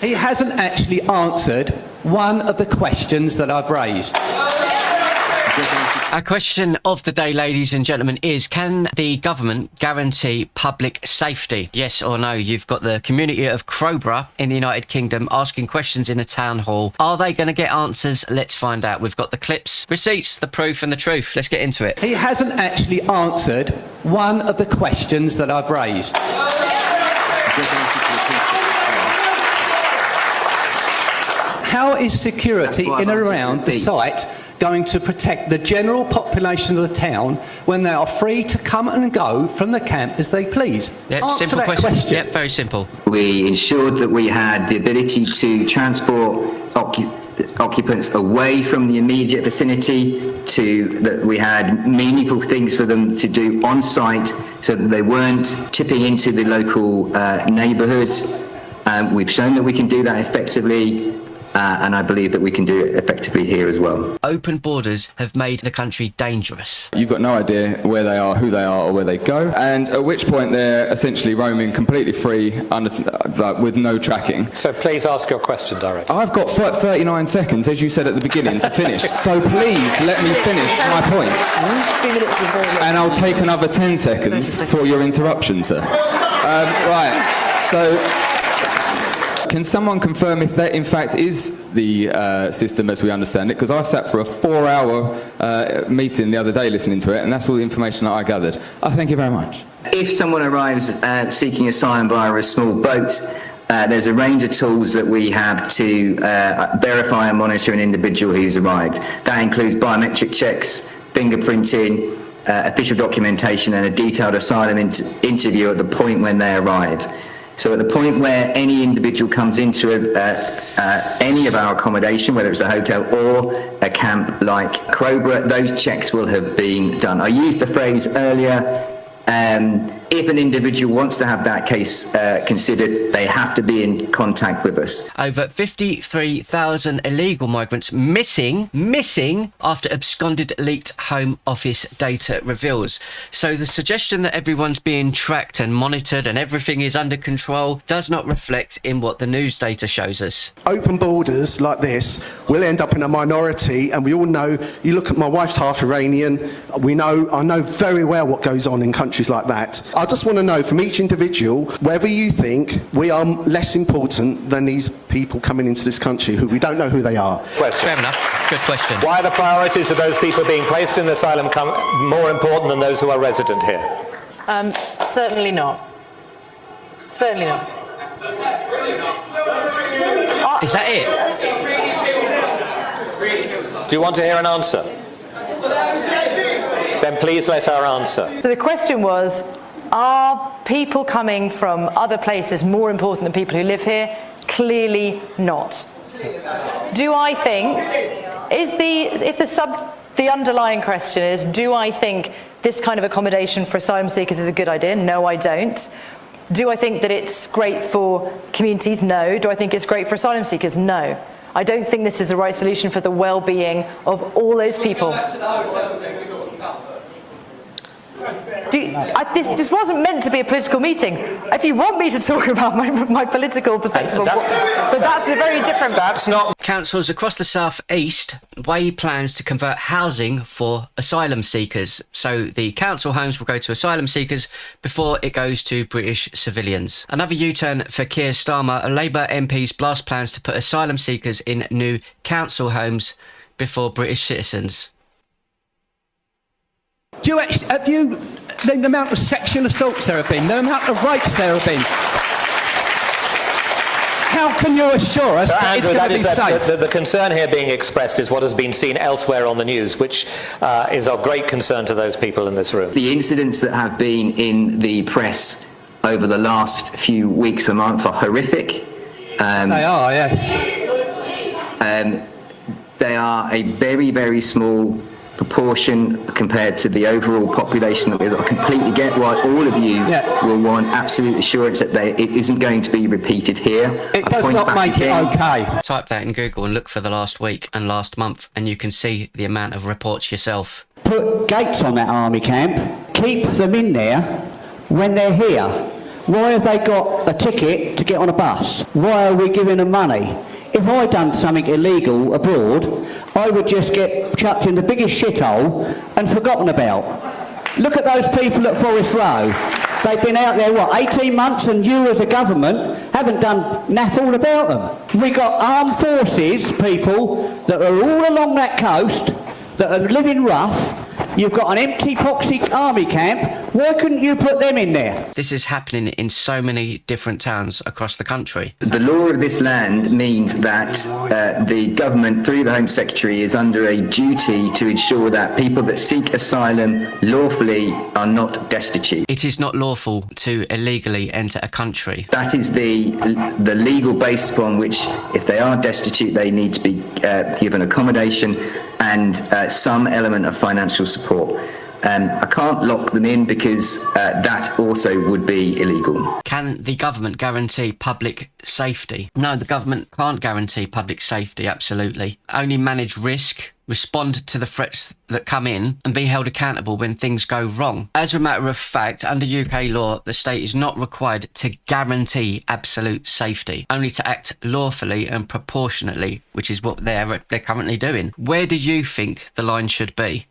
He hasn't actually answered one of the questions that I've raised. Our question of the day, ladies and gentlemen, is can the government guarantee public safety? Yes or no? You've got the community of Crowborough in the United Kingdom asking questions in a town hall. Are they going to get answers? Let's find out. We've got the clips, receipts, the proof and the truth. Let's get into it. He hasn't actually answered one of the questions that I've raised. How is security in and around the site going to protect the general population of the town when they are free to come and go from the camp as they please? Yep, Answer simple that question. Yep, very simple. We ensured that we had the ability to transport occupants away from the immediate vicinity, that we had meaningful things for them to do on site so that they weren't tipping into the local neighbourhoods. We've shown that we can do that effectively. And I believe that we can do it effectively here as well. Open borders have made the country dangerous. You've got no idea where they are, who they are, or where they go, and at which point they're essentially roaming completely free with no tracking. So please ask your question directly. I've got 39 seconds, as you said at the beginning, to finish. So please let me finish my point. 2 minutes is very long. And I'll take another 10 seconds for your interruption, sir. Right, so... Can someone confirm if that, in fact, is the system as we understand it? Because I sat for a 4-hour meeting the other day listening to it, and that's all the information that I gathered. Thank you very much. If someone arrives seeking asylum via a small boat, there's a range of tools that we have to verify and monitor an individual who's arrived. That includes biometric checks, fingerprinting, official documentation, and a detailed asylum interview at the point when they arrive. So at the point where any individual comes into any of our accommodation, whether it's a hotel or a camp like Crobra, those checks will have been done. I used the phrase earlier, if an individual wants to have that case considered, they have to be in contact with us. Over 53,000 illegal migrants missing after absconded leaked Home Office data reveals. So the suggestion that everyone's being tracked and monitored and everything is under control does not reflect in what the news data shows us. Open borders like this will end up in a minority, and we all know, you look at my wife's half Iranian, I know very well what goes on in countries like that. I just want to know from each individual whether you think we are less important than these people coming into this country who we don't know who they are. Question. Fair enough. Good question. Why are the priorities of those people being placed in the asylum more important than those who are resident here? Certainly not. Certainly not. Is that it? Do you want to hear an answer? Then please let her answer. So the question was, are people coming from other places more important than people who live here? Clearly not. Do I think, the underlying question is, do I think this kind of accommodation for asylum seekers is a good idea? No, I don't. Do I think that it's great for communities? No. Do I think it's great for asylum seekers? No. I don't think this is the right solution for the well-being of all those people. This wasn't meant to be a political meeting. If you want me to talk about my political perspective, but that's a very different... That's not... Councils across the South East weigh plans to convert housing for asylum seekers. So the council homes will go to asylum seekers before it goes to British civilians. Another U-turn for Keir Starmer. Labour MPs blast plans to put asylum seekers in new council homes before British citizens. Do you actually, have you, the amount of sexual assaults there have been, the amount of rapes there have been, how can you assure us that it's going to be safe? The concern here being expressed is what has been seen elsewhere on the news, which is of great concern to those people in this room. The incidents that have been in the press over the last few weeks and months are horrific. They are, yes. They are a very, very small proportion compared to the overall population that we completely get why all of you will want absolute assurance that it isn't going to be repeated here. It does not make it okay. Type that in Google and look for the last week and last month and you can see the amount of reports yourself. Put gates on that army camp, keep them in there when they're here. Why have they got a ticket to get on a bus? Why are we giving them money? If I'd done something illegal abroad, I would just get chucked in the biggest shithole and forgotten about. Look at those people at Forest Row. They've been out there, 18 months, and you as a government haven't done naff all about them. We've got armed forces people that are all along that coast that are living rough. You've got an empty poxy army camp. Why couldn't you put them in there? This is happening in so many different towns across the country. The law of this land means that the government, through the Home Secretary, is under a duty to ensure that people that seek asylum lawfully are not destitute. It is not lawful to illegally enter a country. That is the legal base upon which, if they are destitute, they need to be given accommodation and some element of financial support. I can't lock them in because that also would be illegal. Can the government guarantee public safety? No, the government can't guarantee public safety, absolutely. Only manage risk, respond to the threats that come in, and be held accountable when things go wrong. As a matter of fact, under UK law, the state is not required to guarantee absolute safety, only to act lawfully and proportionately, which is what they're currently doing. Where do you think the line should be?